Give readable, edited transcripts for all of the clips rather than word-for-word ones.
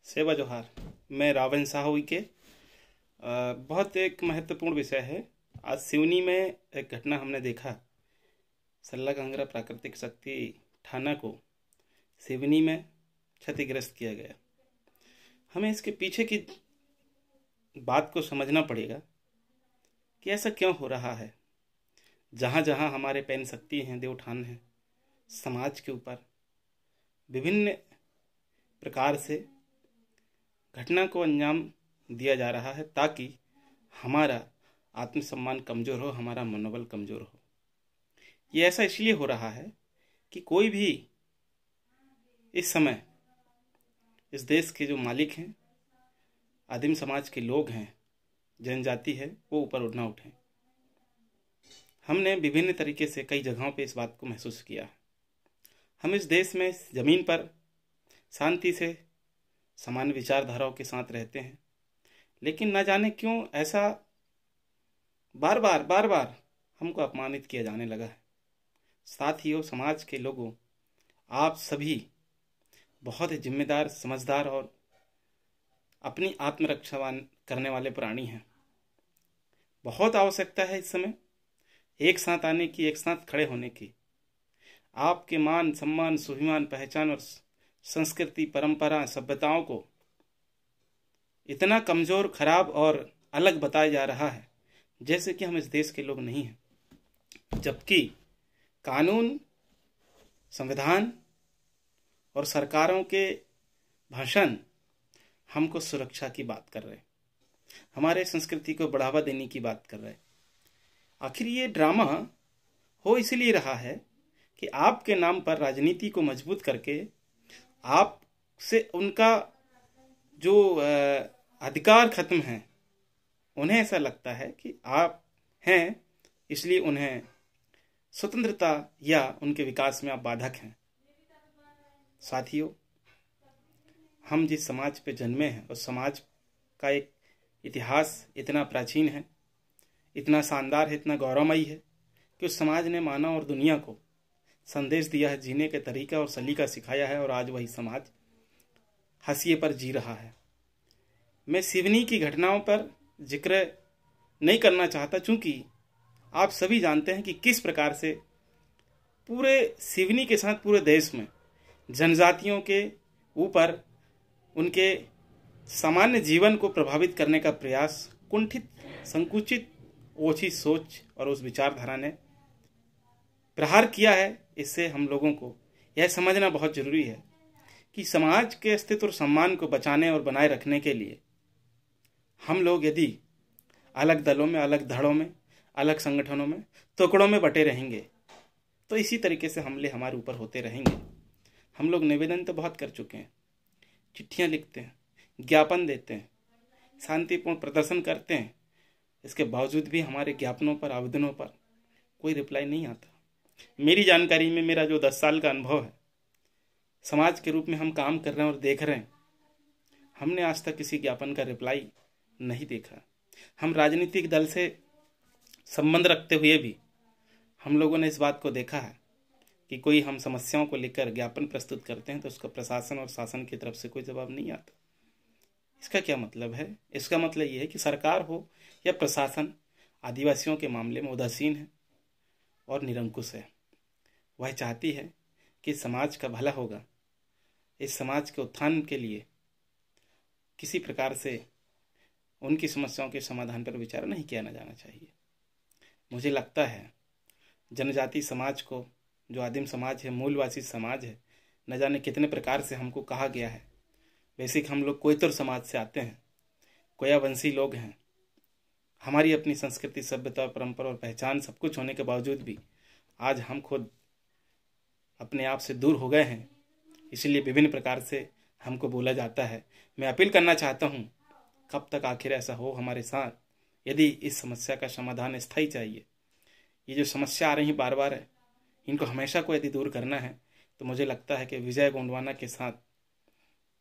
सेवा जोहार। मैं रावण साहू के बहुत एक महत्वपूर्ण विषय है। आज सिवनी में एक घटना हमने देखा। सल्ला कांगड़ा प्राकृतिक शक्ति थाना को सिवनी में क्षतिग्रस्त किया गया। हमें इसके पीछे की बात को समझना पड़ेगा कि ऐसा क्यों हो रहा है। जहाँ जहाँ हमारे पैन शक्ति हैं, देवठान हैं, समाज के ऊपर विभिन्न प्रकार से घटना को अंजाम दिया जा रहा है ताकि हमारा आत्मसम्मान कमज़ोर हो, हमारा मनोबल कमज़ोर हो। ये ऐसा इसलिए हो रहा है कि कोई भी इस समय इस देश के जो मालिक हैं, आदिम समाज के लोग हैं, जनजाति है, वो ऊपर उठ ना उठें। हमने विभिन्न तरीके से कई जगहों पे इस बात को महसूस किया है। हम इस देश में इस ज़मीन पर शांति से समान विचारधाराओं के साथ रहते हैं, लेकिन न जाने क्यों ऐसा बार बार हमको अपमानित किया जाने लगा है। साथियों, समाज के लोगों, आप सभी बहुत ही जिम्मेदार, समझदार और अपनी आत्मरक्षा करने वाले प्राणी हैं। बहुत आवश्यकता है इस समय एक साथ आने की, एक साथ खड़े होने की। आपके मान सम्मान, स्वाभिमान, पहचान और संस्कृति, परंपरा, सभ्यताओं को इतना कमज़ोर, खराब और अलग बताया जा रहा है जैसे कि हम इस देश के लोग नहीं हैं। जबकि कानून, संविधान और सरकारों के भाषण हमको सुरक्षा की बात कर रहे हैं, हमारे संस्कृति को बढ़ावा देने की बात कर रहे हैं। आखिर ये ड्रामा हो इसलिए रहा है कि आपके नाम पर राजनीति को मजबूत करके आपसे उनका जो अधिकार खत्म है, उन्हें ऐसा लगता है कि आप हैं इसलिए उन्हें स्वतंत्रता या उनके विकास में आप बाधक हैं। साथियों, हम जिस समाज पे जन्मे हैं उस समाज का एक इतिहास इतना प्राचीन है, इतना शानदार है, इतना गौरवमयी है कि उस समाज ने मानव और दुनिया को संदेश दिया है, जीने के तरीका और सलीका सिखाया है, और आज वही समाज हाशिए पर जी रहा है। मैं सिवनी की घटनाओं पर जिक्र नहीं करना चाहता, चूंकि आप सभी जानते हैं कि किस प्रकार से पूरे सिवनी के साथ पूरे देश में जनजातियों के ऊपर उनके सामान्य जीवन को प्रभावित करने का प्रयास कुंठित, संकुचित, ओछी सोच और उस विचारधारा ने प्रहार किया है। इससे हम लोगों को यह समझना बहुत जरूरी है कि समाज के अस्तित्व और सम्मान को बचाने और बनाए रखने के लिए हम लोग यदि अलग दलों में, अलग धड़ों में, अलग संगठनों में, टुकड़ों में बटे रहेंगे तो इसी तरीके से हमले हमारे ऊपर होते रहेंगे। हम लोग निवेदन तो बहुत कर चुके हैं, चिट्ठियां लिखते हैं, ज्ञापन देते हैं, शांतिपूर्ण प्रदर्शन करते हैं, इसके बावजूद भी हमारे ज्ञापनों पर, आवेदनों पर कोई रिप्लाई नहीं आता। मेरी जानकारी में मेरा जो 10 साल का अनुभव है, समाज के रूप में हम काम कर रहे हैं और देख रहे हैं, हमने आज तक किसी ज्ञापन का रिप्लाई नहीं देखा। हम राजनीतिक दल से संबंध रखते हुए भी हम लोगों ने इस बात को देखा है कि कोई हम समस्याओं को लेकर ज्ञापन प्रस्तुत करते हैं तो उसका प्रशासन और शासन की तरफ से कोई जवाब नहीं आता। इसका क्या मतलब है? इसका मतलब ये है कि सरकार हो या प्रशासन आदिवासियों के मामले में उदासीन है और निरंकुश है। वह चाहती है कि समाज का भला होगा, इस समाज के उत्थान के लिए किसी प्रकार से उनकी समस्याओं के समाधान पर विचार नहीं किया जाना चाहिए। मुझे लगता है जनजाति समाज को, जो आदिम समाज है, मूलवासी समाज है, न जाने कितने प्रकार से हमको कहा गया है। वैसे कि हम लोग कोयतुर समाज से आते हैं, कोयावंशी लोग हैं। हमारी अपनी संस्कृति, सभ्यता, परंपरा और पहचान सब कुछ होने के बावजूद भी आज हम खुद अपने आप से दूर हो गए हैं, इसलिए विभिन्न प्रकार से हमको बोला जाता है। मैं अपील करना चाहता हूँ, कब तक आखिर ऐसा हो हमारे साथ? यदि इस समस्या का समाधान स्थायी चाहिए, ये जो समस्या आ रही बार बार है, इनको हमेशा को यदि दूर करना है तो मुझे लगता है कि विजय गोंडवाना के साथ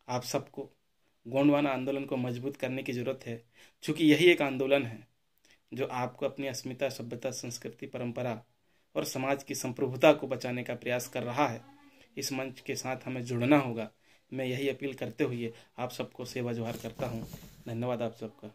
आप सबको गोंडवाना आंदोलन को मजबूत करने की जरूरत है, क्योंकि यही एक आंदोलन है जो आपको अपनी अस्मिता, सभ्यता, संस्कृति, परंपरा और समाज की संप्रभुता को बचाने का प्रयास कर रहा है। इस मंच के साथ हमें जुड़ना होगा, मैं यही अपील करते हुए आप सबको सेवा जोहार करता हूँ। धन्यवाद आप सबका।